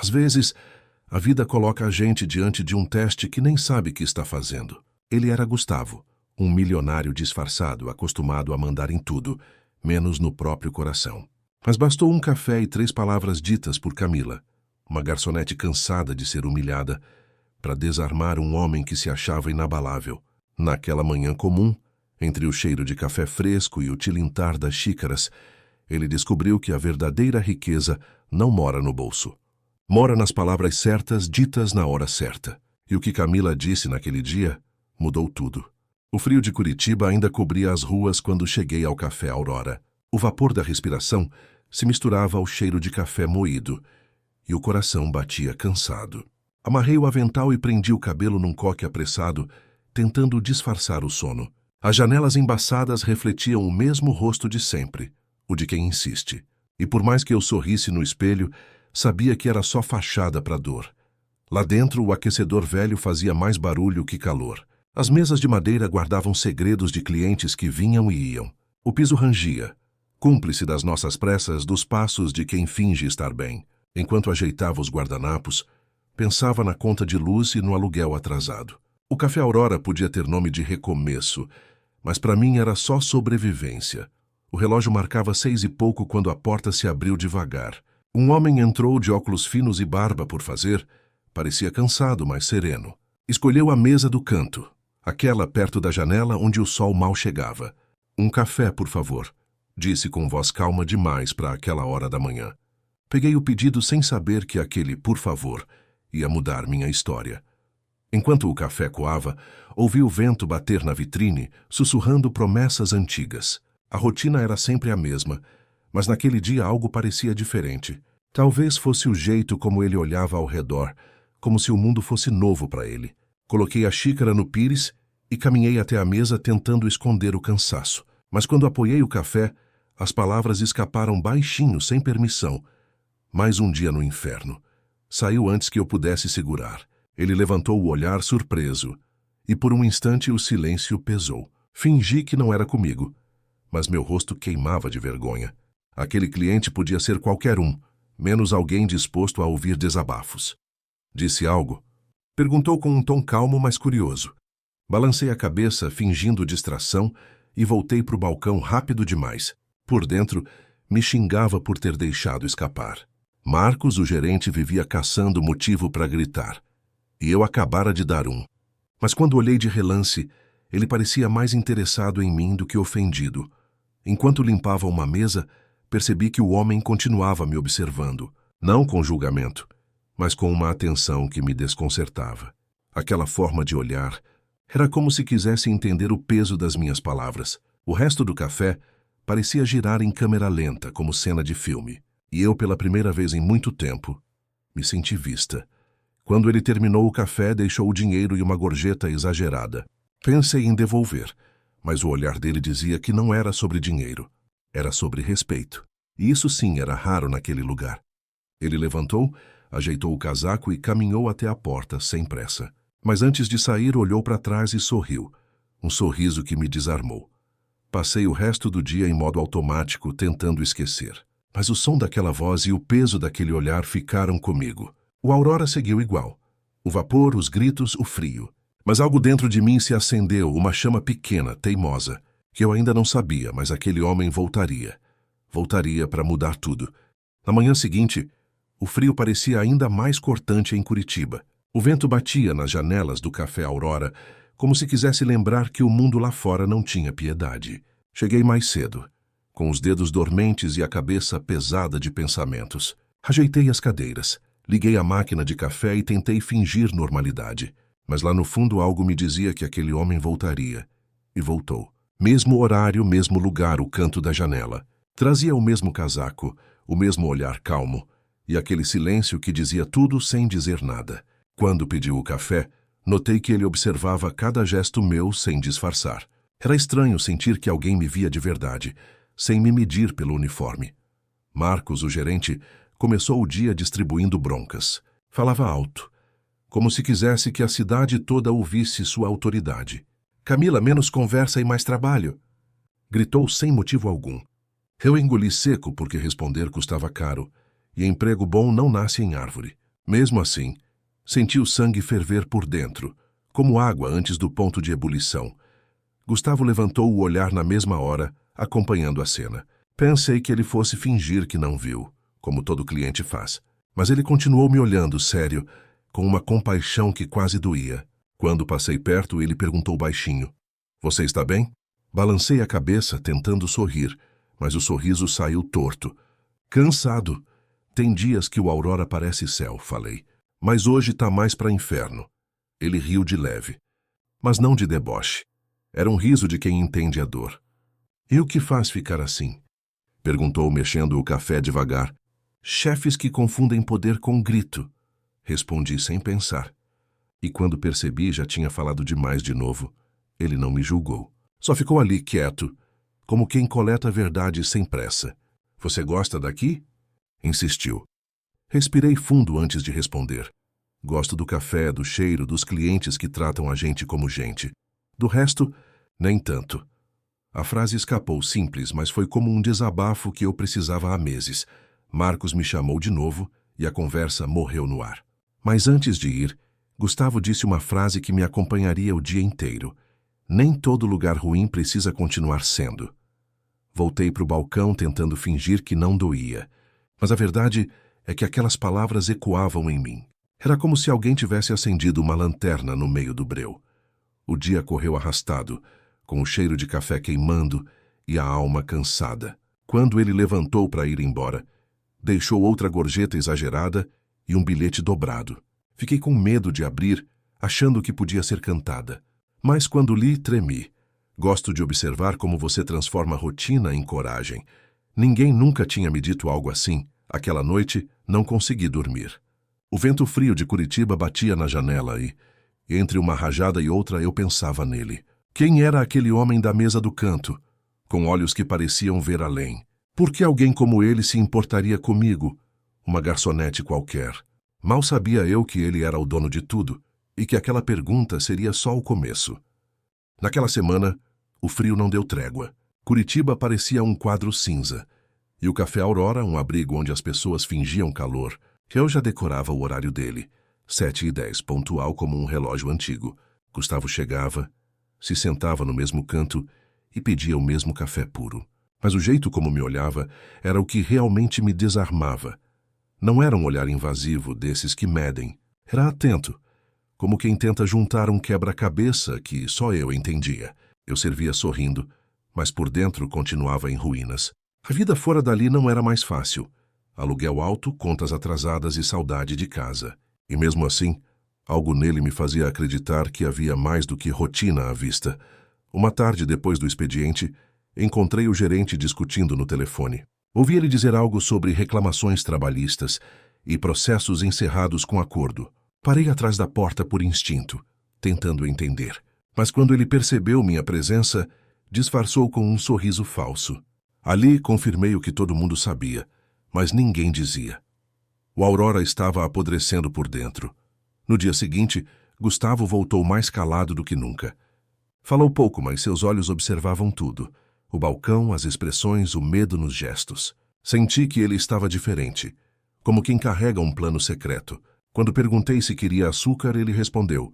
Às vezes, a vida coloca a gente diante de um teste que nem sabe que está fazendo. Ele era Gustavo, um milionário disfarçado, acostumado a mandar em tudo, menos no próprio coração. Mas bastou um café e 3 palavras ditas por Camila, uma garçonete cansada de ser humilhada, para desarmar um homem que se achava inabalável. Naquela manhã comum, entre o cheiro de café fresco e o tilintar das xícaras, ele descobriu que a verdadeira riqueza não mora no bolso. Mora nas palavras certas ditas na hora certa. E o que Camila disse naquele dia mudou tudo. O frio de Curitiba ainda cobria as ruas quando cheguei ao Café Aurora. O vapor da respiração se misturava ao cheiro de café moído, e o coração batia cansado. Amarrei o avental e prendi o cabelo num coque apressado, tentando disfarçar o sono. As janelas embaçadas refletiam o mesmo rosto de sempre, o de quem insiste. E por mais que eu sorrisse no espelho, sabia que era só fachada para dor. Lá dentro, o aquecedor velho fazia mais barulho que calor. As mesas de madeira guardavam segredos de clientes que vinham e iam. O piso rangia, cúmplice das nossas pressas, dos passos de quem finge estar bem. Enquanto ajeitava os guardanapos, pensava na conta de luz e no aluguel atrasado. O Café Aurora podia ter nome de recomeço, mas para mim era só sobrevivência. O relógio marcava 6 e pouco quando a porta se abriu devagar. Um homem entrou de óculos finos e barba por fazer. Parecia cansado, mas sereno. Escolheu a mesa do canto, aquela perto da janela onde o sol mal chegava. "Um café, por favor", disse com voz calma demais para aquela hora da manhã. Peguei o pedido sem saber que aquele "por favor" ia mudar minha história. Enquanto o café coava, ouvi o vento bater na vitrine, sussurrando promessas antigas. A rotina era sempre a mesma, mas naquele dia algo parecia diferente. Talvez fosse o jeito como ele olhava ao redor, como se o mundo fosse novo para ele. Coloquei a xícara no pires e caminhei até a mesa tentando esconder o cansaço. Mas quando apoiei o café, as palavras escaparam baixinho, sem permissão. "Mais um dia no inferno." Saiu antes que eu pudesse segurar. Ele levantou o olhar surpreso, e por um instante o silêncio pesou. Fingi que não era comigo, mas meu rosto queimava de vergonha. Aquele cliente podia ser qualquer um, menos alguém disposto a ouvir desabafos. "Disse algo?" Perguntou com um tom calmo, mas curioso. Balancei a cabeça, fingindo distração, e voltei para o balcão rápido demais. Por dentro, me xingava por ter deixado escapar. Marcos, o gerente, vivia caçando motivo para gritar. E eu acabara de dar um. Mas quando olhei de relance, ele parecia mais interessado em mim do que ofendido. Enquanto limpava uma mesa, percebi que o homem continuava me observando, não com julgamento, mas com uma atenção que me desconcertava. Aquela forma de olhar era como se quisesse entender o peso das minhas palavras. O resto do café parecia girar em câmera lenta, como cena de filme. E eu, pela primeira vez em muito tempo, me senti vista. Quando ele terminou o café, deixou o dinheiro e uma gorjeta exagerada. Pensei em devolver, mas o olhar dele dizia que não era sobre dinheiro, era sobre respeito. E isso sim era raro naquele lugar. Ele levantou, ajeitou o casaco e caminhou até a porta, sem pressa. Mas antes de sair, olhou para trás e sorriu, um sorriso que me desarmou. Passei o resto do dia em modo automático, tentando esquecer. Mas o som daquela voz e o peso daquele olhar ficaram comigo. O Aurora seguiu igual. O vapor, os gritos, o frio. Mas algo dentro de mim se acendeu, uma chama pequena, teimosa, que eu ainda não sabia, mas aquele homem voltaria. Voltaria para mudar tudo. Na manhã seguinte, o frio parecia ainda mais cortante em Curitiba. O vento batia nas janelas do Café Aurora, como se quisesse lembrar que o mundo lá fora não tinha piedade. Cheguei mais cedo, com os dedos dormentes e a cabeça pesada de pensamentos. Ajeitei as cadeiras, liguei a máquina de café e tentei fingir normalidade. Mas lá no fundo algo me dizia que aquele homem voltaria. E voltou. Mesmo horário, mesmo lugar, o canto da janela. Trazia o mesmo casaco, o mesmo olhar calmo, e aquele silêncio que dizia tudo sem dizer nada. Quando pediu o café, notei que ele observava cada gesto meu sem disfarçar. Era estranho sentir que alguém me via de verdade, sem me medir pelo uniforme. Marcos, o gerente, começou o dia distribuindo broncas. Falava alto, como se quisesse que a cidade toda ouvisse sua autoridade. "Camila, menos conversa e mais trabalho", gritou sem motivo algum. Eu engoli seco porque responder custava caro, e emprego bom não nasce em árvore. Mesmo assim, senti o sangue ferver por dentro, como água antes do ponto de ebulição. Gustavo levantou o olhar na mesma hora, acompanhando a cena. Pensei que ele fosse fingir que não viu, como todo cliente faz. Mas ele continuou me olhando sério, com uma compaixão que quase doía. Quando passei perto, ele perguntou baixinho: "Você está bem?" Balancei a cabeça, tentando sorrir, mas o sorriso saiu torto. "Cansado. Tem dias que o Aurora parece céu", falei. "Mas hoje tá mais para inferno." Ele riu de leve, mas não de deboche. Era um riso de quem entende a dor. "E o que faz ficar assim?" perguntou, mexendo o café devagar. "Chefes que confundem poder com grito", respondi sem pensar. E quando percebi, já tinha falado demais de novo. Ele não me julgou. Só ficou ali quieto, como quem coleta a verdade sem pressa. "Você gosta daqui?" insistiu. Respirei fundo antes de responder. Gosto do café, do cheiro, dos clientes que tratam a gente como gente. Do resto, nem tanto. A frase escapou simples, mas foi como um desabafo que eu precisava há meses. Marcos me chamou de novo e a conversa morreu no ar. Mas antes de ir, Gustavo disse uma frase que me acompanharia o dia inteiro. "Nem todo lugar ruim precisa continuar sendo." Voltei para o balcão tentando fingir que não doía. Mas a verdade é que aquelas palavras ecoavam em mim. Era como se alguém tivesse acendido uma lanterna no meio do breu. O dia correu arrastado, com o cheiro de café queimando e a alma cansada. Quando ele levantou para ir embora, deixou outra gorjeta exagerada e um bilhete dobrado. Fiquei com medo de abrir, achando que podia ser cantada. Mas quando li, tremi. Gosto de observar como você transforma rotina em coragem. Ninguém nunca tinha me dito algo assim. Aquela noite, não consegui dormir. O vento frio de Curitiba batia na janela e, entre uma rajada e outra, eu pensava nele. Quem era aquele homem da mesa do canto, com olhos que pareciam ver além? Por que alguém como ele se importaria comigo, uma garçonete qualquer? Mal sabia eu que ele era o dono de tudo e que aquela pergunta seria só o começo. Naquela semana, o frio não deu trégua. Curitiba parecia um quadro cinza. E o Café Aurora, um abrigo onde as pessoas fingiam calor, eu já decorava o horário dele, 7h10, pontual como um relógio antigo. Gustavo chegava, se sentava no mesmo canto e pedia o mesmo café puro. Mas o jeito como me olhava era o que realmente me desarmava. Não era um olhar invasivo desses que medem. Era atento, como quem tenta juntar um quebra-cabeça que só eu entendia. Eu servia sorrindo, mas por dentro continuava em ruínas. A vida fora dali não era mais fácil. Aluguel alto, contas atrasadas e saudade de casa. E mesmo assim, algo nele me fazia acreditar que havia mais do que rotina à vista. Uma tarde depois do expediente, encontrei o gerente discutindo no telefone. Ouvi ele dizer algo sobre reclamações trabalhistas e processos encerrados com acordo. Parei atrás da porta por instinto, tentando entender. Mas quando ele percebeu minha presença, disfarçou com um sorriso falso. Ali confirmei o que todo mundo sabia, mas ninguém dizia. O Aurora estava apodrecendo por dentro. No dia seguinte, Gustavo voltou mais calado do que nunca. Falou pouco, mas seus olhos observavam tudo. O balcão, as expressões, o medo nos gestos. Senti que ele estava diferente, como quem carrega um plano secreto. Quando perguntei se queria açúcar, ele respondeu: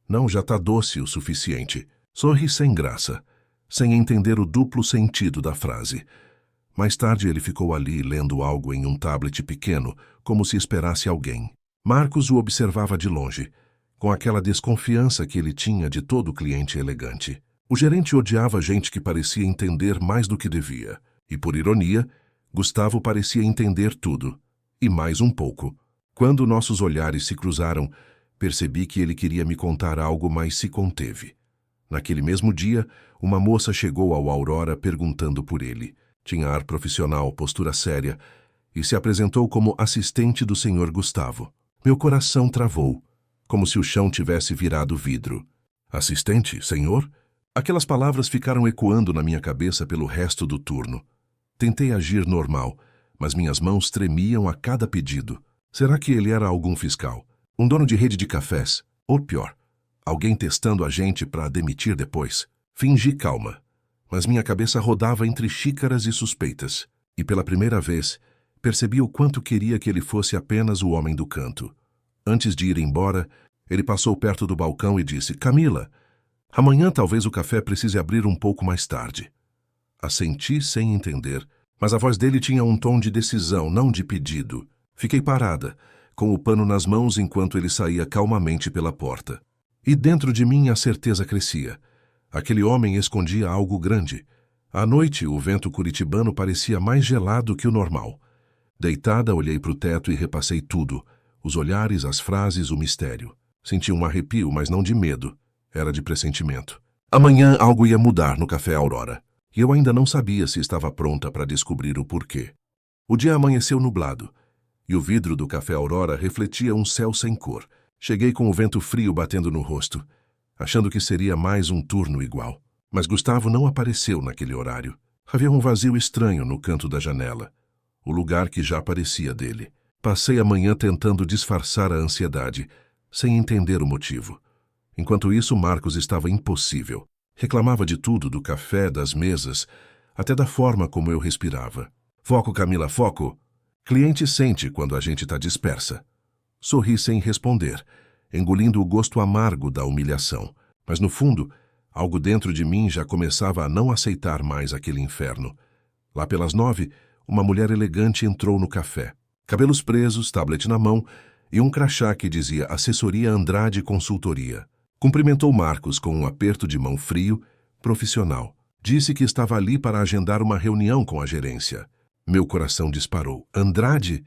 "Não, já tá doce o suficiente." Sorri sem graça, sem entender o duplo sentido da frase. Mais tarde ele ficou ali lendo algo em um tablet pequeno, como se esperasse alguém. Marcos o observava de longe, com aquela desconfiança que ele tinha de todo cliente elegante. O gerente odiava gente que parecia entender mais do que devia. E, por ironia, Gustavo parecia entender tudo, e mais um pouco. Quando nossos olhares se cruzaram, percebi que ele queria me contar algo, mas se conteve. Naquele mesmo dia, uma moça chegou ao Aurora perguntando por ele. Tinha ar profissional, postura séria, e se apresentou como assistente do senhor Gustavo. Meu coração travou, como se o chão tivesse virado vidro. "Assistente, senhor?" Aquelas palavras ficaram ecoando na minha cabeça pelo resto do turno. Tentei agir normal, mas minhas mãos tremiam a cada pedido. Será que ele era algum fiscal? Um dono de rede de cafés? Ou pior, alguém testando a gente para demitir depois? Fingi calma, mas minha cabeça rodava entre xícaras e suspeitas. E pela primeira vez, percebi o quanto queria que ele fosse apenas o homem do canto. Antes de ir embora, ele passou perto do balcão e disse: Camila, amanhã talvez o café precise abrir um pouco mais tarde. Assenti sem entender, mas a voz dele tinha um tom de decisão, não de pedido. Fiquei parada, com o pano nas mãos enquanto ele saía calmamente pela porta. E dentro de mim a certeza crescia. Aquele homem escondia algo grande. À noite, o vento curitibano parecia mais gelado que o normal. Deitada, olhei para o teto e repassei tudo. Os olhares, as frases, o mistério. Senti um arrepio, mas não de medo. Era de pressentimento. Amanhã algo ia mudar no Café Aurora. E eu ainda não sabia se estava pronta para descobrir o porquê. O dia amanheceu nublado. E o vidro do Café Aurora refletia um céu sem cor. Cheguei com o vento frio batendo no rosto, achando que seria mais um turno igual. Mas Gustavo não apareceu naquele horário. Havia um vazio estranho no canto da janela. O lugar que já parecia dele. Passei a manhã tentando disfarçar a ansiedade, sem entender o motivo. Enquanto isso, Marcos estava impossível. Reclamava de tudo, do café, das mesas, até da forma como eu respirava. Foco, Camila, foco! Cliente sente quando a gente está dispersa. Sorri sem responder, engolindo o gosto amargo da humilhação. Mas no fundo, algo dentro de mim já começava a não aceitar mais aquele inferno. Lá pelas 9, uma mulher elegante entrou no café. Cabelos presos, tablet na mão e um crachá que dizia Assessoria Andrade Consultoria. Cumprimentou Marcos com um aperto de mão frio, profissional. Disse que estava ali para agendar uma reunião com a gerência. Meu coração disparou. Andrade?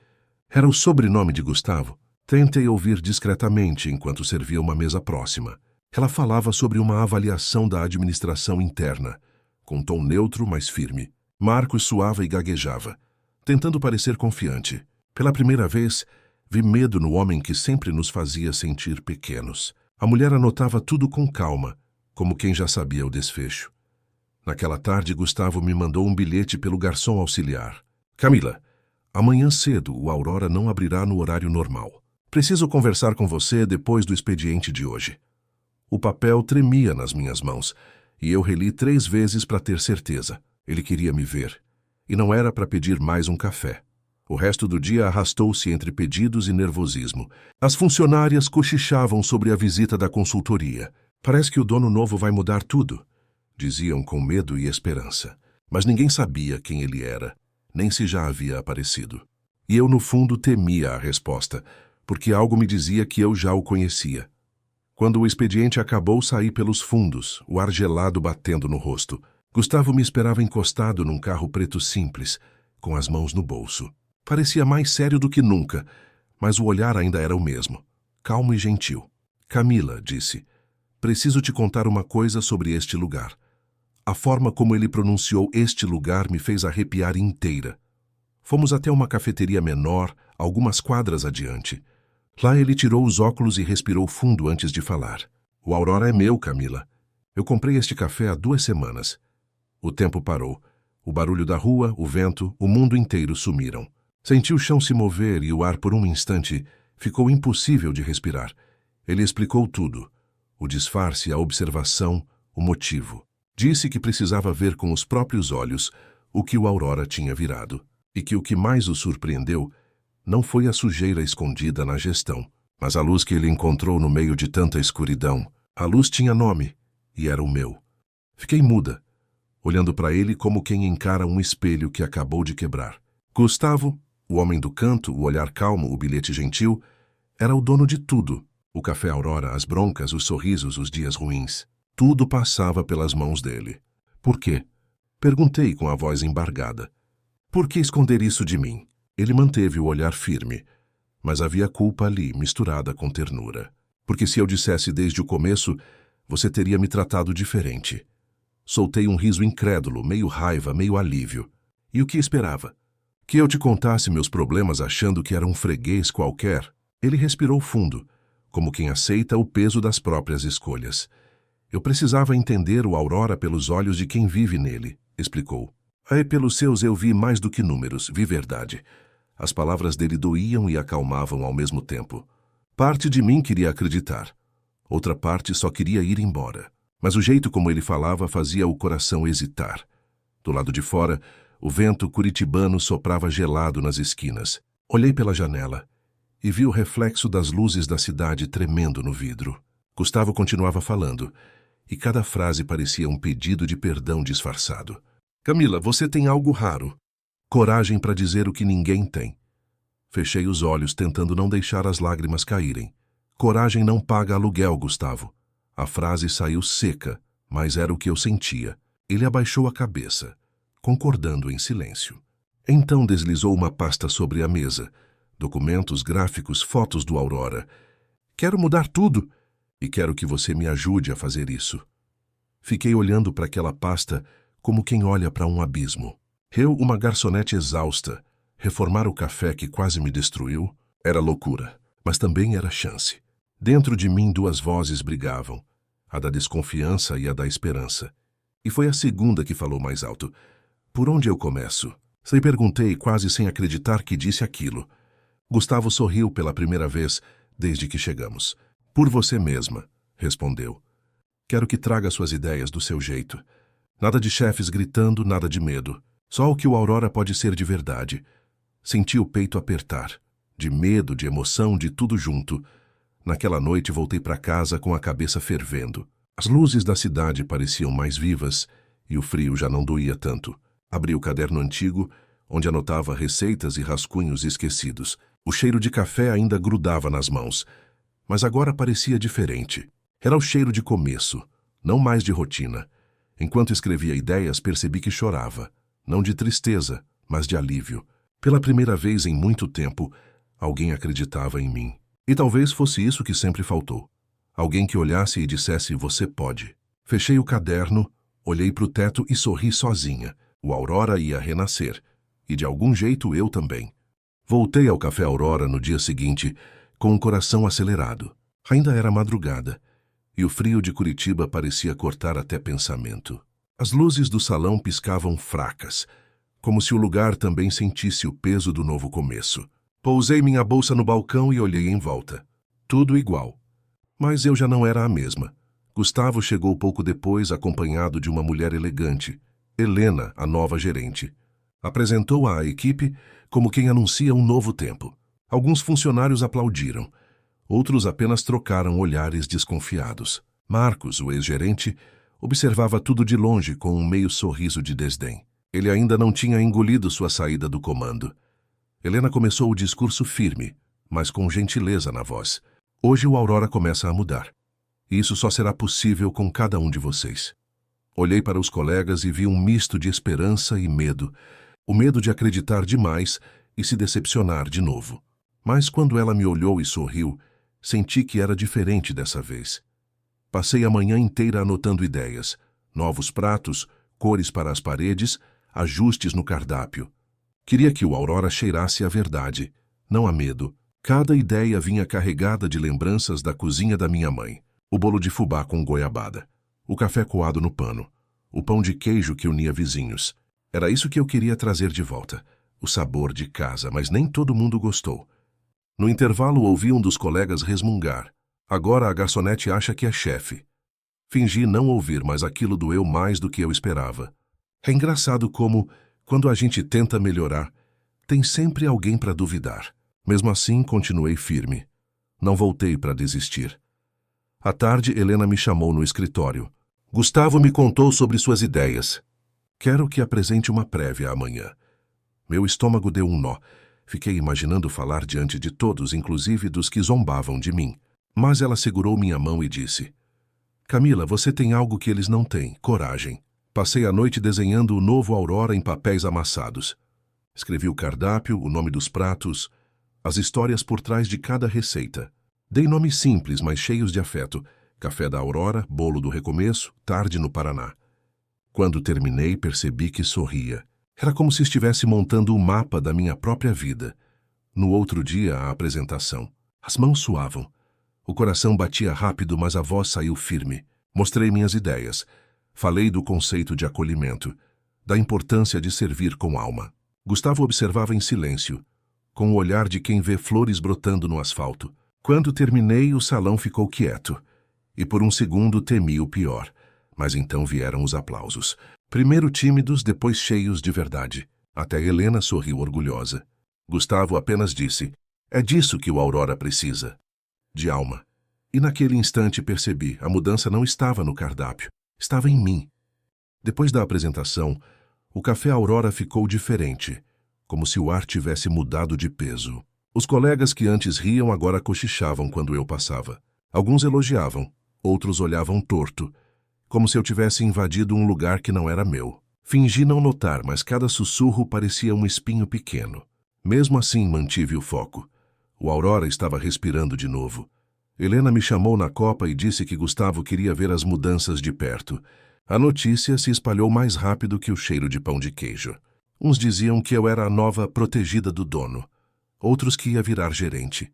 Era o sobrenome de Gustavo. Tentei ouvir discretamente enquanto servia uma mesa próxima. Ela falava sobre uma avaliação da administração interna, com tom neutro, mas firme. Marcos suava e gaguejava, tentando parecer confiante. Pela primeira vez, vi medo no homem que sempre nos fazia sentir pequenos. A mulher anotava tudo com calma, como quem já sabia o desfecho. Naquela tarde, Gustavo me mandou um bilhete pelo garçom auxiliar. Camila, amanhã cedo o Aurora não abrirá no horário normal. Preciso conversar com você depois do expediente de hoje. O papel tremia nas minhas mãos, e eu reli 3 vezes para ter certeza. Ele queria me ver. E não era para pedir mais um café. O resto do dia arrastou-se entre pedidos e nervosismo. As funcionárias cochichavam sobre a visita da consultoria. Parece que o dono novo vai mudar tudo, diziam com medo e esperança. Mas ninguém sabia quem ele era, nem se já havia aparecido. E eu, no fundo, temia a resposta, porque algo me dizia que eu já o conhecia. Quando o expediente acabou, saí pelos fundos, o ar gelado batendo no rosto. Gustavo me esperava encostado num carro preto simples, com as mãos no bolso. Parecia mais sério do que nunca, mas o olhar ainda era o mesmo, calmo e gentil. Camila, disse, preciso te contar uma coisa sobre este lugar. A forma como ele pronunciou este lugar me fez arrepiar inteira. Fomos até uma cafeteria menor, algumas quadras adiante. Lá ele tirou os óculos e respirou fundo antes de falar. O Aurora é meu, Camila. Eu comprei este café há 2 semanas. O tempo parou. O barulho da rua, o vento, o mundo inteiro sumiram. Senti o chão se mover e o ar por um instante ficou impossível de respirar. Ele explicou tudo. O disfarce, a observação, o motivo. Disse que precisava ver com os próprios olhos o que o Aurora tinha virado. E que o que mais o surpreendeu não foi a sujeira escondida na gestão, mas a luz que ele encontrou no meio de tanta escuridão. A luz tinha nome, e era o meu. Fiquei muda, olhando para ele como quem encara um espelho que acabou de quebrar. Gustavo, o homem do canto, o olhar calmo, o bilhete gentil, era o dono de tudo. O Café Aurora, as broncas, os sorrisos, os dias ruins. Tudo passava pelas mãos dele. Por quê? Perguntei com a voz embargada. Por que esconder isso de mim? Ele manteve o olhar firme, mas havia culpa ali, misturada com ternura. Porque se eu dissesse desde o começo, você teria me tratado diferente. Soltei um riso incrédulo, meio raiva, meio alívio. E o que esperava? Que eu te contasse meus problemas achando que era um freguês qualquer? Ele respirou fundo, como quem aceita o peso das próprias escolhas. Eu precisava entender o Aurora pelos olhos de quem vive nele, explicou. Aí pelos seus eu vi mais do que números, vi verdade. As palavras dele doíam e acalmavam ao mesmo tempo. Parte de mim queria acreditar. Outra parte só queria ir embora. Mas o jeito como ele falava fazia o coração hesitar. Do lado de fora, o vento curitibano soprava gelado nas esquinas. Olhei pela janela e vi o reflexo das luzes da cidade tremendo no vidro. Gustavo continuava falando, e cada frase parecia um pedido de perdão disfarçado. Camila, você tem algo raro. Coragem para dizer o que ninguém tem. Fechei os olhos, tentando não deixar as lágrimas caírem. Coragem não paga aluguel, Gustavo. A frase saiu seca, mas era o que eu sentia. Ele abaixou a cabeça, concordando em silêncio. Então deslizou uma pasta sobre a mesa. Documentos, gráficos, fotos do Aurora. Quero mudar tudo e quero que você me ajude a fazer isso. Fiquei olhando para aquela pasta como quem olha para um abismo. Eu, uma garçonete exausta, reformar o café que quase me destruiu, era loucura, mas também era chance. Dentro de mim duas vozes brigavam, a da desconfiança e a da esperança. E foi a segunda que falou mais alto. Por onde eu começo? Se perguntei, quase sem acreditar que disse aquilo. Gustavo sorriu pela primeira vez desde que chegamos. Por você mesma, respondeu. Quero que traga suas ideias do seu jeito. Nada de chefes gritando, nada de medo. Só o que o Aurora pode ser de verdade. Senti o peito apertar. De medo, de emoção, de tudo junto. Naquela noite voltei para casa com a cabeça fervendo. As luzes da cidade pareciam mais vivas e o frio já não doía tanto. Abri o caderno antigo, onde anotava receitas e rascunhos esquecidos. O cheiro de café ainda grudava nas mãos, mas agora parecia diferente. Era o cheiro de começo, não mais de rotina. Enquanto escrevia ideias, percebi que chorava, não de tristeza, mas de alívio. Pela primeira vez em muito tempo, alguém acreditava em mim. E talvez fosse isso que sempre faltou. Alguém que olhasse e dissesse, você pode. Fechei o caderno, olhei para o teto e sorri sozinha. O Aurora ia renascer, e de algum jeito eu também. Voltei ao Café Aurora no dia seguinte, com o coração acelerado. Ainda era madrugada, e o frio de Curitiba parecia cortar até pensamento. As luzes do salão piscavam fracas, como se o lugar também sentisse o peso do novo começo. Pousei minha bolsa no balcão e olhei em volta. Tudo igual. Mas eu já não era a mesma. Gustavo chegou pouco depois, acompanhado de uma mulher elegante, Helena, a nova gerente. Apresentou-a à equipe como quem anuncia um novo tempo. Alguns funcionários aplaudiram. Outros apenas trocaram olhares desconfiados. Marcos, o ex-gerente, observava tudo de longe com um meio sorriso de desdém. Ele ainda não tinha engolido sua saída do comando. Helena começou o discurso firme, mas com gentileza na voz. Hoje o Aurora começa a mudar. E isso só será possível com cada um de vocês. Olhei para os colegas e vi um misto de esperança e medo. O medo de acreditar demais e se decepcionar de novo. Mas quando ela me olhou e sorriu, senti que era diferente dessa vez. Passei a manhã inteira anotando ideias, novos pratos, cores para as paredes, ajustes no cardápio. Queria que o Aurora cheirasse a verdade, não a medo. Cada ideia vinha carregada de lembranças da cozinha da minha mãe. O bolo de fubá com goiabada, o café coado no pano, o pão de queijo que unia vizinhos. Era isso que eu queria trazer de volta, o sabor de casa, mas nem todo mundo gostou. No intervalo ouvi um dos colegas resmungar. Agora a garçonete acha que é chefe. Fingi não ouvir, mas aquilo doeu mais do que eu esperava. É engraçado como, quando a gente tenta melhorar, tem sempre alguém para duvidar. Mesmo assim, continuei firme. Não voltei para desistir. À tarde, Helena me chamou no escritório. Gustavo me contou sobre suas ideias. Quero que apresente uma prévia amanhã. Meu estômago deu um nó. Fiquei imaginando falar diante de todos, inclusive dos que zombavam de mim. Mas ela segurou minha mão e disse: Camila, você tem algo que eles não têm, coragem. Passei a noite desenhando o novo Aurora em papéis amassados. Escrevi o cardápio, o nome dos pratos, as histórias por trás de cada receita. Dei nomes simples, mas cheios de afeto. Café da Aurora, bolo do recomeço, tarde no Paraná. Quando terminei, percebi que sorria. Era como se estivesse montando o mapa da minha própria vida. No outro dia, a apresentação. As mãos suavam. O coração batia rápido, mas a voz saiu firme. Mostrei minhas ideias. Falei do conceito de acolhimento, da importância de servir com alma. Gustavo observava em silêncio, com o olhar de quem vê flores brotando no asfalto. Quando terminei, o salão ficou quieto. E por um segundo temi o pior. Mas então vieram os aplausos. Primeiro tímidos, depois cheios de verdade. Até Helena sorriu orgulhosa. Gustavo apenas disse: É disso que o Aurora precisa. De alma. E naquele instante percebi, a mudança não estava no cardápio, estava em mim. Depois da apresentação, o café Aurora ficou diferente, como se o ar tivesse mudado de peso. Os colegas que antes riam agora cochichavam quando eu passava. Alguns elogiavam, outros olhavam torto, como se eu tivesse invadido um lugar que não era meu. Fingi não notar, mas cada sussurro parecia um espinho pequeno. Mesmo assim, mantive o foco. O Aurora estava respirando de novo. Helena me chamou na copa e disse que Gustavo queria ver as mudanças de perto. A notícia se espalhou mais rápido que o cheiro de pão de queijo. Uns diziam que eu era a nova protegida do dono. Outros que ia virar gerente.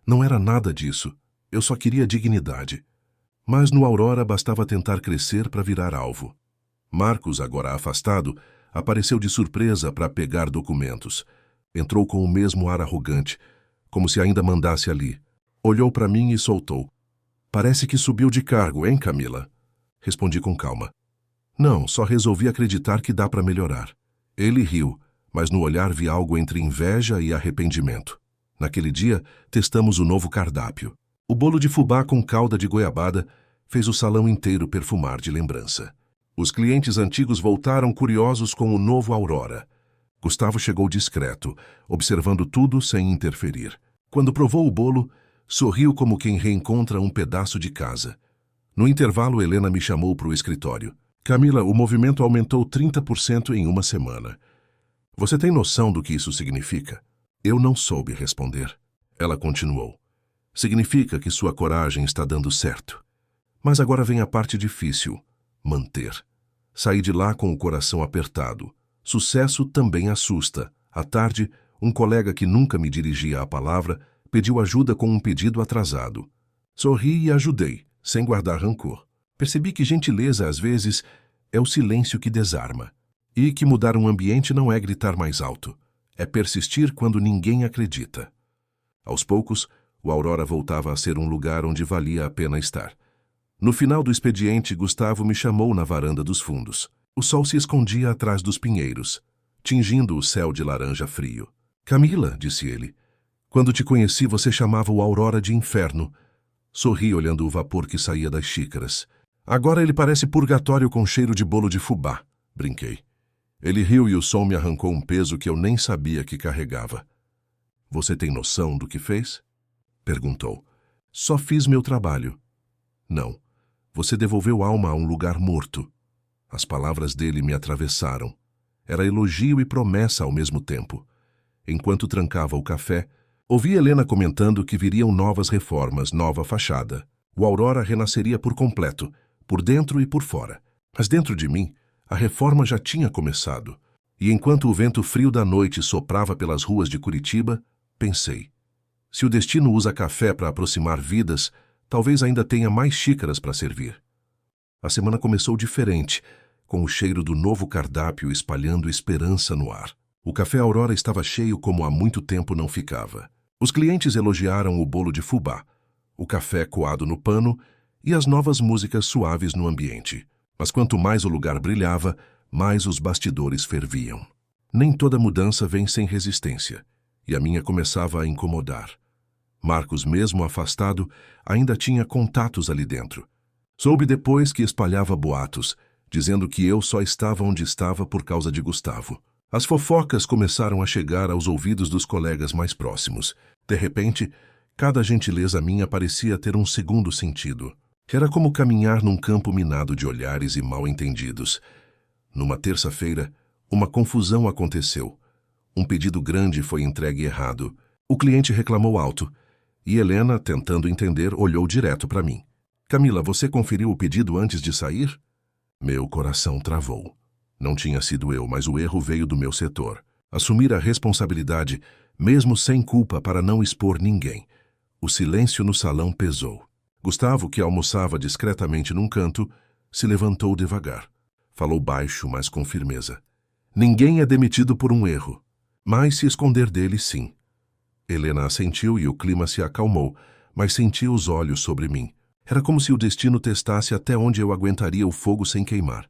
Não era nada disso. Eu só queria dignidade. Mas no Aurora bastava tentar crescer para virar alvo. Marcos, agora afastado, apareceu de surpresa para pegar documentos. Entrou com o mesmo ar arrogante, como se ainda mandasse ali. Olhou para mim e soltou. Parece que subiu de cargo, hein, Camila? Respondi com calma. Não, só resolvi acreditar que dá para melhorar. Ele riu, mas no olhar vi algo entre inveja e arrependimento. Naquele dia, testamos o novo cardápio. O bolo de fubá com calda de goiabada fez o salão inteiro perfumar de lembrança. Os clientes antigos voltaram curiosos com o novo Aurora. Gustavo chegou discreto, observando tudo sem interferir. Quando provou o bolo, sorriu como quem reencontra um pedaço de casa. No intervalo, Helena me chamou para o escritório. Camila, o movimento aumentou 30% em uma semana. Você tem noção do que isso significa? Eu não soube responder. Ela continuou. Significa que sua coragem está dando certo. Mas agora vem a parte difícil. Manter. Saí de lá com o coração apertado. Sucesso também assusta. À tarde, um colega que nunca me dirigia a palavra pediu ajuda com um pedido atrasado. Sorri e ajudei, sem guardar rancor. Percebi que gentileza, às vezes, é o silêncio que desarma. E que mudar um ambiente não é gritar mais alto. É persistir quando ninguém acredita. Aos poucos, o Aurora voltava a ser um lugar onde valia a pena estar. No final do expediente, Gustavo me chamou na varanda dos fundos. O sol se escondia atrás dos pinheiros, tingindo o céu de laranja frio. Camila, disse ele, quando te conheci você chamava o Aurora de inferno. Sorri olhando o vapor que saía das xícaras. Agora ele parece purgatório com cheiro de bolo de fubá, brinquei. Ele riu e o som me arrancou um peso que eu nem sabia que carregava. Você tem noção do que fez? Perguntou. Só fiz meu trabalho. Não. Você devolveu alma a um lugar morto. As palavras dele me atravessaram. Era elogio e promessa ao mesmo tempo. Enquanto trancava o café, ouvi Helena comentando que viriam novas reformas, nova fachada. O Aurora renasceria por completo, por dentro e por fora. Mas dentro de mim, a reforma já tinha começado. E enquanto o vento frio da noite soprava pelas ruas de Curitiba, pensei. Se o destino usa café para aproximar vidas, talvez ainda tenha mais xícaras para servir. A semana começou diferente, com o cheiro do novo cardápio espalhando esperança no ar. O café Aurora estava cheio como há muito tempo não ficava. Os clientes elogiaram o bolo de fubá, o café coado no pano e as novas músicas suaves no ambiente. Mas quanto mais o lugar brilhava, mais os bastidores ferviam. Nem toda mudança vem sem resistência, e a minha começava a incomodar. Marcos, mesmo afastado, ainda tinha contatos ali dentro. Soube depois que espalhava boatos, dizendo que eu só estava onde estava por causa de Gustavo. As fofocas começaram a chegar aos ouvidos dos colegas mais próximos. De repente, cada gentileza minha parecia ter um segundo sentido. Era como caminhar num campo minado de olhares e mal-entendidos. Numa terça-feira, uma confusão aconteceu. Um pedido grande foi entregue errado. O cliente reclamou alto. E Helena, tentando entender, olhou direto para mim. Camila, você conferiu o pedido antes de sair? Meu coração travou. Não tinha sido eu, mas o erro veio do meu setor. Assumir a responsabilidade, mesmo sem culpa, para não expor ninguém. O silêncio no salão pesou. Gustavo, que almoçava discretamente num canto, se levantou devagar. Falou baixo, mas com firmeza. Ninguém é demitido por um erro, mas se esconder dele, sim. Helena assentiu e o clima se acalmou, mas senti os olhos sobre mim. Era como se o destino testasse até onde eu aguentaria o fogo sem queimar.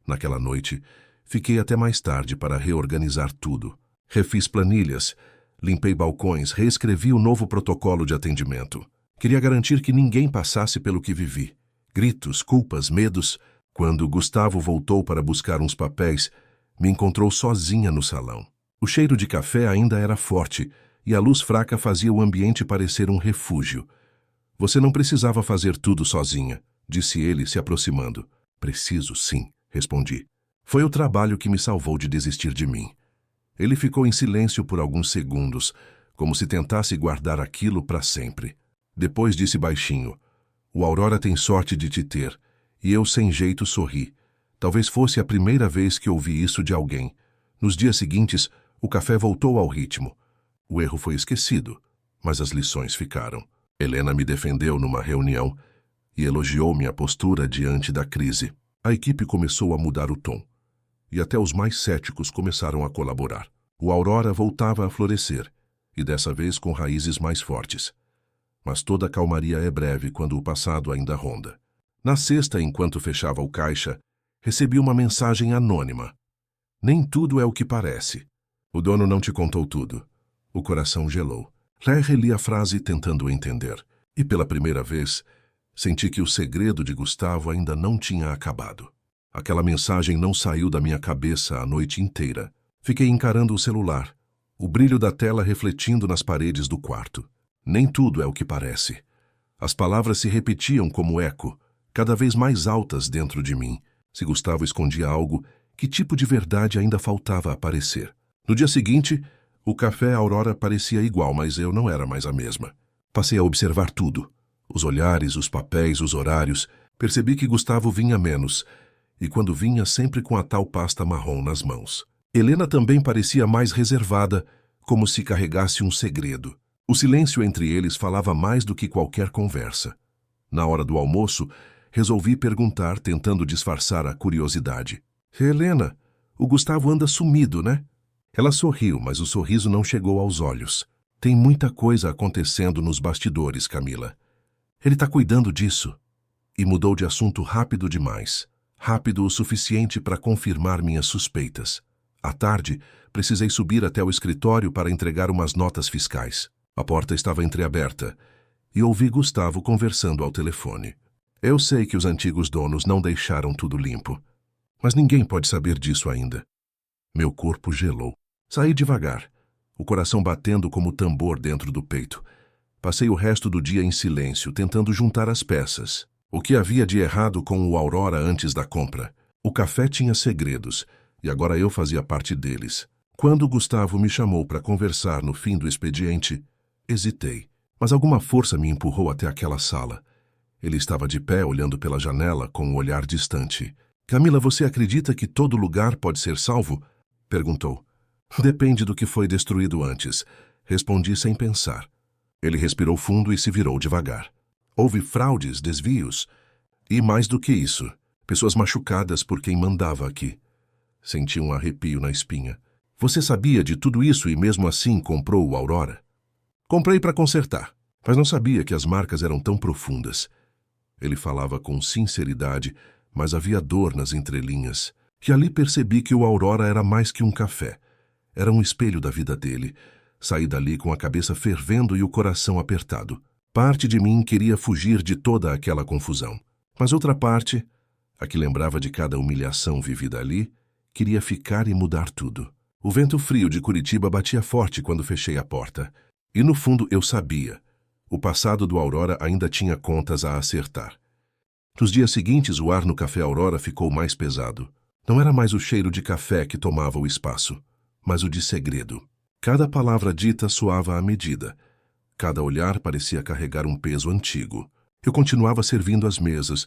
Naquela noite, fiquei até mais tarde para reorganizar tudo. Refiz planilhas, Limpei balcões, reescrevi o novo protocolo de atendimento. Queria garantir que ninguém passasse pelo que vivi. Gritos, culpas, medos. Quando Gustavo voltou para buscar uns papéis, me encontrou sozinha no salão. O cheiro de café ainda era forte e a luz fraca fazia o ambiente parecer um refúgio. Você não precisava fazer tudo sozinha, disse ele, se aproximando. Preciso, sim, respondi. Foi o trabalho que me salvou de desistir de mim. Ele ficou em silêncio por alguns segundos, como se tentasse guardar aquilo para sempre. Depois disse baixinho, o Aurora tem sorte de te ter, e eu sem jeito sorri. Talvez fosse a primeira vez que ouvi isso de alguém. Nos dias seguintes, o café voltou ao ritmo. O erro foi esquecido, mas as lições ficaram. Helena me defendeu numa reunião e elogiou minha postura diante da crise. A equipe começou a mudar o tom, e até os mais céticos começaram a colaborar. O Aurora voltava a florescer, e dessa vez com raízes mais fortes. Mas toda calmaria é breve quando o passado ainda ronda. Na sexta, enquanto fechava o caixa, recebi uma mensagem anônima. Nem tudo é o que parece. O dono não te contou tudo. O coração gelou. Reli a frase tentando entender. E pela primeira vez, senti que o segredo de Gustavo ainda não tinha acabado. Aquela mensagem não saiu da minha cabeça a noite inteira. Fiquei encarando o celular, o brilho da tela refletindo nas paredes do quarto. Nem tudo é o que parece. As palavras se repetiam como eco, cada vez mais altas dentro de mim. Se Gustavo escondia algo, que tipo de verdade ainda faltava aparecer? No dia seguinte, o café Aurora parecia igual, mas eu não era mais a mesma. Passei a observar tudo. Os olhares, os papéis, os horários. Percebi que Gustavo vinha menos, e quando vinha sempre com a tal pasta marrom nas mãos. Helena também parecia mais reservada, como se carregasse um segredo. O silêncio entre eles falava mais do que qualquer conversa. Na hora do almoço, resolvi perguntar, tentando disfarçar a curiosidade. Helena, o Gustavo anda sumido, né? Ela sorriu, mas o sorriso não chegou aos olhos. Tem muita coisa acontecendo nos bastidores, Camila. Ele está cuidando disso. E mudou de assunto rápido demais. Rápido o suficiente para confirmar minhas suspeitas. À tarde, precisei subir até o escritório para entregar umas notas fiscais. A porta estava entreaberta e ouvi Gustavo conversando ao telefone. Eu sei que os antigos donos não deixaram tudo limpo, mas ninguém pode saber disso ainda. Meu corpo gelou. Saí devagar, o coração batendo como tambor dentro do peito. Passei o resto do dia em silêncio, tentando juntar as peças. O que havia de errado com o Aurora antes da compra? O café tinha segredos, e agora eu fazia parte deles. Quando Gustavo me chamou para conversar no fim do expediente, hesitei, mas alguma força me empurrou até aquela sala. Ele estava de pé, olhando pela janela com um olhar distante. Camila, você acredita que todo lugar pode ser salvo? Perguntou. Depende do que foi destruído antes. Respondi sem pensar. Ele respirou fundo e se virou devagar. Houve fraudes, desvios. E mais do que isso, pessoas machucadas por quem mandava aqui. Senti um arrepio na espinha. Você sabia de tudo isso e mesmo assim comprou o Aurora? Comprei para consertar, mas não sabia que as marcas eram tão profundas. Ele falava com sinceridade, mas havia dor nas entrelinhas. E ali percebi que o Aurora era mais que um café. Era um espelho da vida dele. Saí dali com a cabeça fervendo e o coração apertado. Parte de mim queria fugir de toda aquela confusão. Mas outra parte, a que lembrava de cada humilhação vivida ali, queria ficar e mudar tudo. O vento frio de Curitiba batia forte quando fechei a porta. E no fundo eu sabia. O passado do Aurora ainda tinha contas a acertar. Nos dias seguintes, o ar no Café Aurora ficou mais pesado. Não era mais o cheiro de café que tomava o espaço, mas o de segredo. Cada palavra dita soava à medida. Cada olhar parecia carregar um peso antigo. Eu continuava servindo as mesas,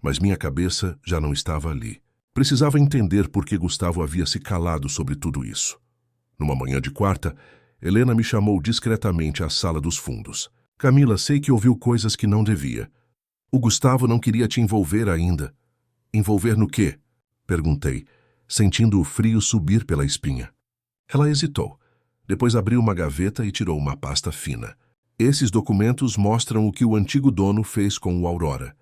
mas minha cabeça já não estava ali. Precisava entender por que Gustavo havia se calado sobre tudo isso. Numa manhã de quarta, Helena me chamou discretamente à sala dos fundos. Camila, sei que ouviu coisas que não devia. O Gustavo não queria te envolver ainda. Envolver no quê? Perguntei, sentindo o frio subir pela espinha. Ela hesitou. Depois abriu uma gaveta e tirou uma pasta fina. Esses documentos mostram o que o antigo dono fez com o Aurora.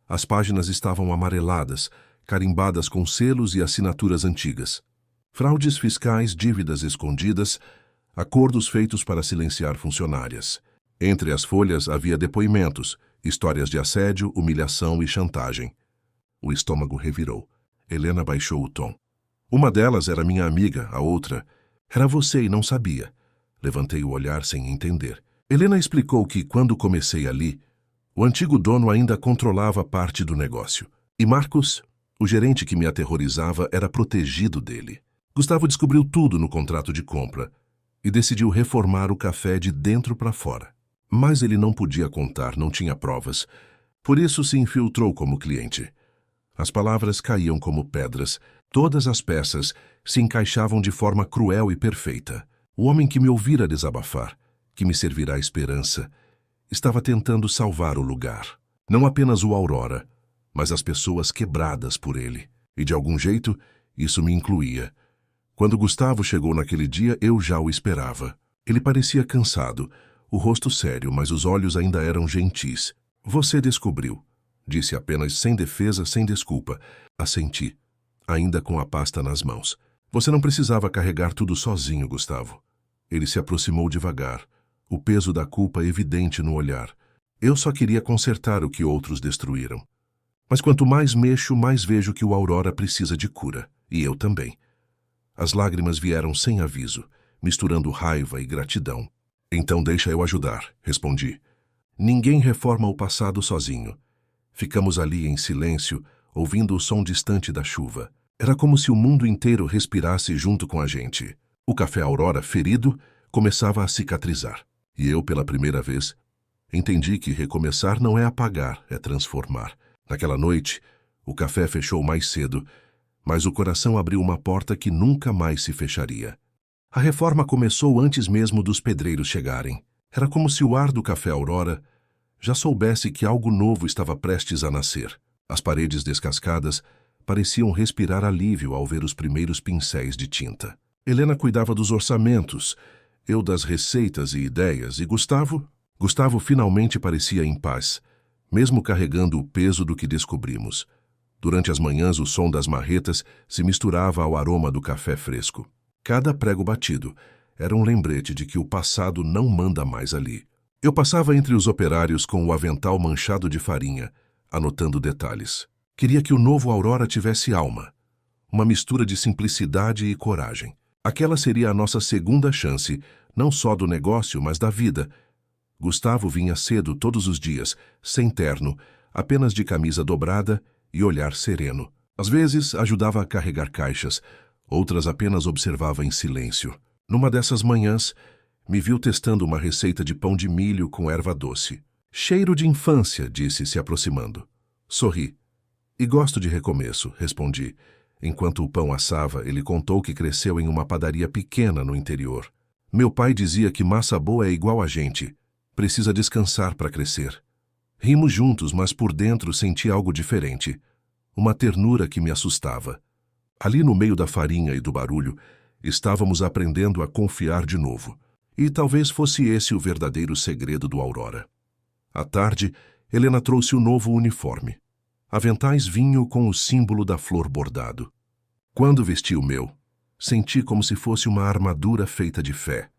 As páginas estavam amareladas, carimbadas com selos e assinaturas antigas. Fraudes fiscais, dívidas escondidas, Acordos feitos para silenciar funcionárias. Entre as folhas havia depoimentos, histórias de assédio, humilhação e chantagem. O estômago revirou. Helena baixou o tom. Uma delas era minha amiga, a outra era você e não sabia. Levantei o olhar sem entender. Helena explicou que, quando comecei ali, o antigo dono ainda controlava parte do negócio. E Marcos, o gerente que me aterrorizava, era protegido dele. Gustavo descobriu tudo no contrato de compra e decidiu reformar o café de dentro para fora. Mas ele não podia contar, não tinha provas. Por isso se infiltrou como cliente. As palavras caíam como pedras. Todas as peças se encaixavam de forma cruel e perfeita. O homem que me ouvira desabafar, que me servirá esperança, estava tentando salvar o lugar. Não apenas o Aurora, mas as pessoas quebradas por ele. E de algum jeito, isso me incluía. Quando Gustavo chegou naquele dia, eu já o esperava. Ele parecia cansado, o rosto sério, mas os olhos ainda eram gentis. Você descobriu, disse apenas sem defesa, sem desculpa. Assenti, ainda com a pasta nas mãos. Você não precisava carregar tudo sozinho, Gustavo. Ele se aproximou devagar, o peso da culpa evidente no olhar. Eu só queria consertar o que outros destruíram. Mas quanto mais mexo, mais vejo que o Aurora precisa de cura. E eu também. As lágrimas vieram sem aviso, misturando raiva e gratidão. Então deixa eu ajudar, respondi. Ninguém reforma o passado sozinho. Ficamos ali em silêncio, ouvindo o som distante da chuva. Era como se o mundo inteiro respirasse junto com a gente. O café Aurora, ferido, começava a cicatrizar. E eu, pela primeira vez, entendi que recomeçar não é apagar, é transformar. Naquela noite, o café fechou mais cedo, mas o coração abriu uma porta que nunca mais se fecharia. A reforma começou antes mesmo dos pedreiros chegarem. Era como se o ar do café Aurora já soubesse que algo novo estava prestes a nascer. As paredes descascadas pareciam respirar alívio ao ver os primeiros pincéis de tinta. Helena cuidava dos orçamentos, eu das receitas e ideias, e Gustavo finalmente parecia em paz, mesmo carregando o peso do que descobrimos. Durante as manhãs, o som das marretas se misturava ao aroma do café fresco. Cada prego batido era um lembrete de que o passado não manda mais ali. Eu passava entre os operários com o avental manchado de farinha, anotando detalhes. Queria que o novo Aurora tivesse alma, uma mistura de simplicidade e coragem. Aquela seria a nossa segunda chance, não só do negócio, mas da vida. Gustavo vinha cedo todos os dias, sem terno, apenas de camisa dobrada e olhar sereno. Às vezes ajudava a carregar caixas, outras apenas observava em silêncio. Numa dessas manhãs, me viu testando uma receita de pão de milho com erva doce. Cheiro de infância, disse, se aproximando. Sorri. E gosto de recomeço, respondi. Enquanto o pão assava, ele contou que cresceu em uma padaria pequena no interior. Meu pai dizia que massa boa é igual a gente. Precisa descansar para crescer. Rimos juntos, mas por dentro senti algo diferente. Uma ternura que me assustava. Ali no meio da farinha e do barulho, estávamos aprendendo a confiar de novo. E talvez fosse esse o verdadeiro segredo do Aurora. À tarde, Helena trouxe o novo uniforme. Aventais vinho com o símbolo da flor bordado. Quando vesti o meu, senti como se fosse uma armadura feita de fé.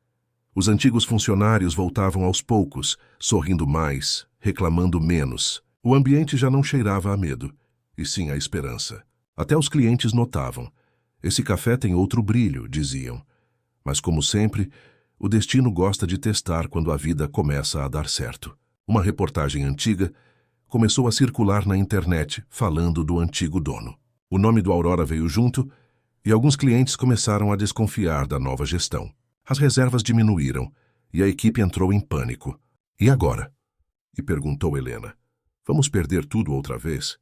Os antigos funcionários voltavam aos poucos, sorrindo mais, reclamando menos. O ambiente já não cheirava a medo, e sim a esperança. Até os clientes notavam. Esse café tem outro brilho, diziam. Mas, como sempre, o destino gosta de testar quando a vida começa a dar certo. Uma reportagem antiga começou a circular na internet, falando do antigo dono. O nome do Aurora veio junto e alguns clientes começaram a desconfiar da nova gestão. As reservas diminuíram e a equipe entrou em pânico. E agora? E perguntou Helena. Vamos perder tudo outra vez?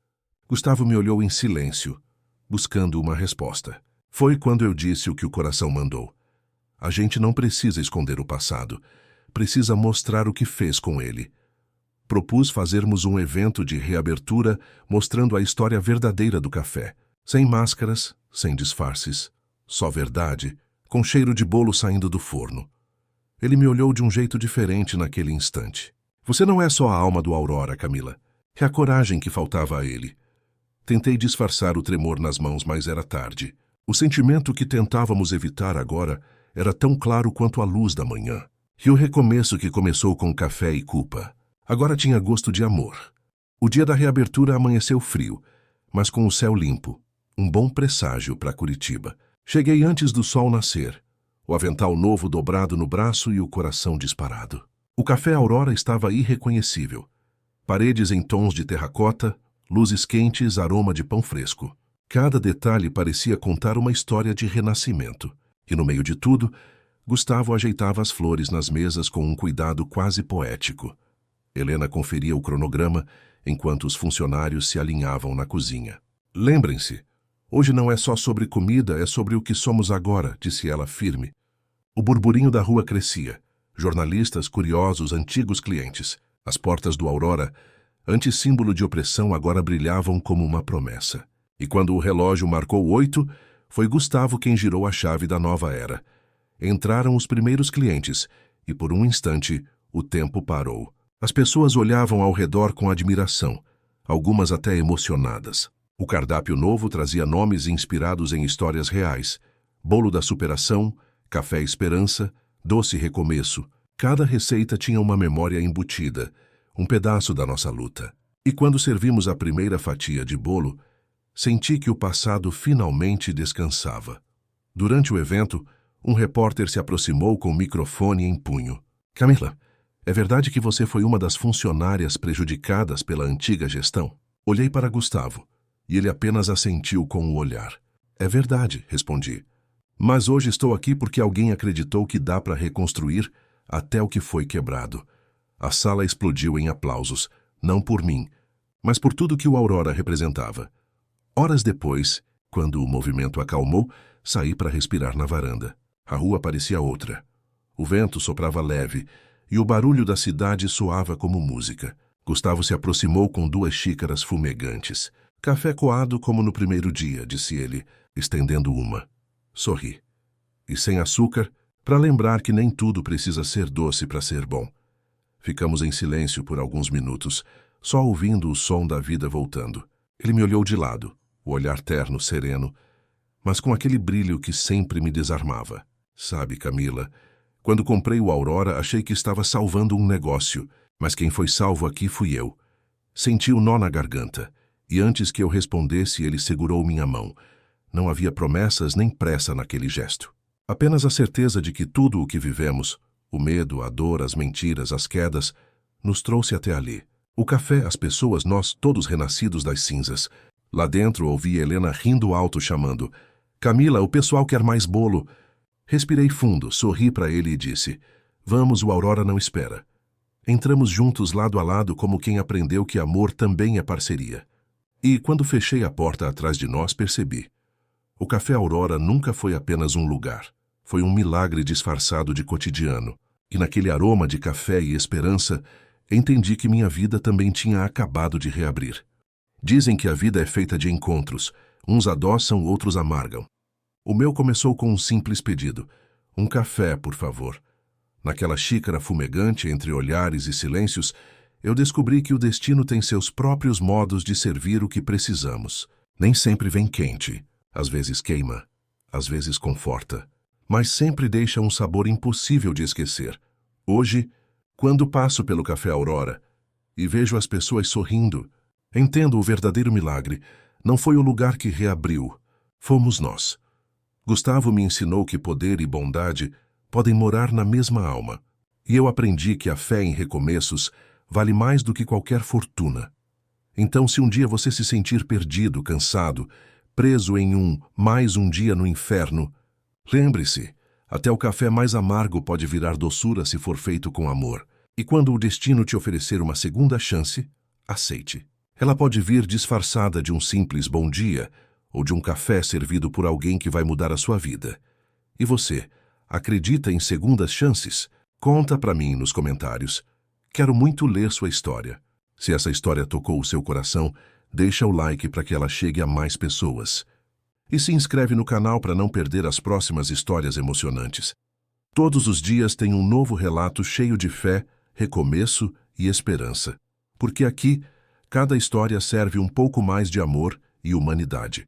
Gustavo me olhou em silêncio, buscando uma resposta. Foi quando eu disse o que o coração mandou. A gente não precisa esconder o passado, precisa mostrar o que fez com ele. Propus fazermos um evento de reabertura mostrando a história verdadeira do café. Sem máscaras, sem disfarces. Só verdade, com cheiro de bolo saindo do forno. Ele me olhou de um jeito diferente naquele instante. Você não é só a alma do Aurora, Camila. É a coragem que faltava a ele. Tentei disfarçar o tremor nas mãos, mas era tarde. O sentimento que tentávamos evitar agora era tão claro quanto a luz da manhã. E o recomeço que começou com café e culpa, agora tinha gosto de amor. O dia da reabertura amanheceu frio, mas com o céu limpo, um bom presságio para Curitiba. Cheguei antes do sol nascer, o avental novo dobrado no braço e o coração disparado. O café Aurora estava irreconhecível. Paredes em tons de terracota, luzes quentes, aroma de pão fresco. Cada detalhe parecia contar uma história de renascimento. E no meio de tudo, Gustavo ajeitava as flores nas mesas com um cuidado quase poético. Helena conferia o cronograma enquanto os funcionários se alinhavam na cozinha. Lembrem-se, hoje não é só sobre comida, é sobre o que somos agora, disse ela firme. O burburinho da rua crescia. Jornalistas, curiosos, antigos clientes. As portas do Aurora, antes símbolo de opressão, agora brilhavam como uma promessa. E quando o relógio marcou 8, foi Gustavo quem girou a chave da nova era. Entraram os primeiros clientes e, por um instante, o tempo parou. As pessoas olhavam ao redor com admiração, algumas até emocionadas. O cardápio novo trazia nomes inspirados em histórias reais. Bolo da superação, café esperança, doce recomeço. Cada receita tinha uma memória embutida, um pedaço da nossa luta. E quando servimos a primeira fatia de bolo, senti que o passado finalmente descansava. Durante o evento, um repórter se aproximou com o microfone em punho. Camila, é verdade que você foi uma das funcionárias prejudicadas pela antiga gestão? Olhei para Gustavo, e ele apenas assentiu com o olhar. É verdade, respondi. Mas hoje estou aqui porque alguém acreditou que dá para reconstruir até o que foi quebrado. A sala explodiu em aplausos, não por mim, mas por tudo que o Aurora representava. Horas depois, quando o movimento acalmou, saí para respirar na varanda. A rua parecia outra. O vento soprava leve e o barulho da cidade soava como música. Gustavo se aproximou com 2 xícaras fumegantes. Café coado como no primeiro dia, disse ele, estendendo uma. Sorri. E sem açúcar, para lembrar que nem tudo precisa ser doce para ser bom. Ficamos em silêncio por alguns minutos, só ouvindo o som da vida voltando. Ele me olhou de lado, o olhar terno, sereno, mas com aquele brilho que sempre me desarmava. Sabe, Camila, quando comprei o Aurora, achei que estava salvando um negócio, mas quem foi salvo aqui fui eu. Senti o nó na garganta, e antes que eu respondesse, ele segurou minha mão. Não havia promessas nem pressa naquele gesto. Apenas a certeza de que tudo o que vivemos, o medo, a dor, as mentiras, as quedas, nos trouxe até ali. O café, as pessoas, nós, todos renascidos das cinzas. Lá dentro ouvi Helena rindo alto, chamando. Camila, o pessoal quer mais bolo. Respirei fundo, sorri para ele e disse. Vamos, o Aurora não espera. Entramos juntos lado a lado como quem aprendeu que amor também é parceria. E quando fechei a porta atrás de nós, percebi. O Café Aurora nunca foi apenas um lugar. Foi um milagre disfarçado de cotidiano. E naquele aroma de café e esperança, entendi que minha vida também tinha acabado de reabrir. Dizem que a vida é feita de encontros. Uns adoçam, outros amargam. O meu começou com um simples pedido. Um café, por favor. Naquela xícara fumegante, entre olhares e silêncios, eu descobri que o destino tem seus próprios modos de servir o que precisamos. Nem sempre vem quente. Às vezes queima. Às vezes conforta. Mas sempre deixa um sabor impossível de esquecer. Hoje, quando passo pelo Café Aurora e vejo as pessoas sorrindo, entendo o verdadeiro milagre. Não foi o lugar que reabriu, fomos nós. Gustavo me ensinou que poder e bondade podem morar na mesma alma. E eu aprendi que a fé em recomeços vale mais do que qualquer fortuna. Então, se um dia você se sentir perdido, cansado, preso em mais um dia no inferno, lembre-se, até o café mais amargo pode virar doçura se for feito com amor. E quando o destino te oferecer uma segunda chance, aceite. Ela pode vir disfarçada de um simples bom dia ou de um café servido por alguém que vai mudar a sua vida. E você, acredita em segundas chances? Conta pra mim nos comentários. Quero muito ler sua história. Se essa história tocou o seu coração, deixa o like para que ela chegue a mais pessoas. E se inscreve no canal para não perder as próximas histórias emocionantes. Todos os dias tem um novo relato cheio de fé, recomeço e esperança. Porque aqui, cada história serve um pouco mais de amor e humanidade.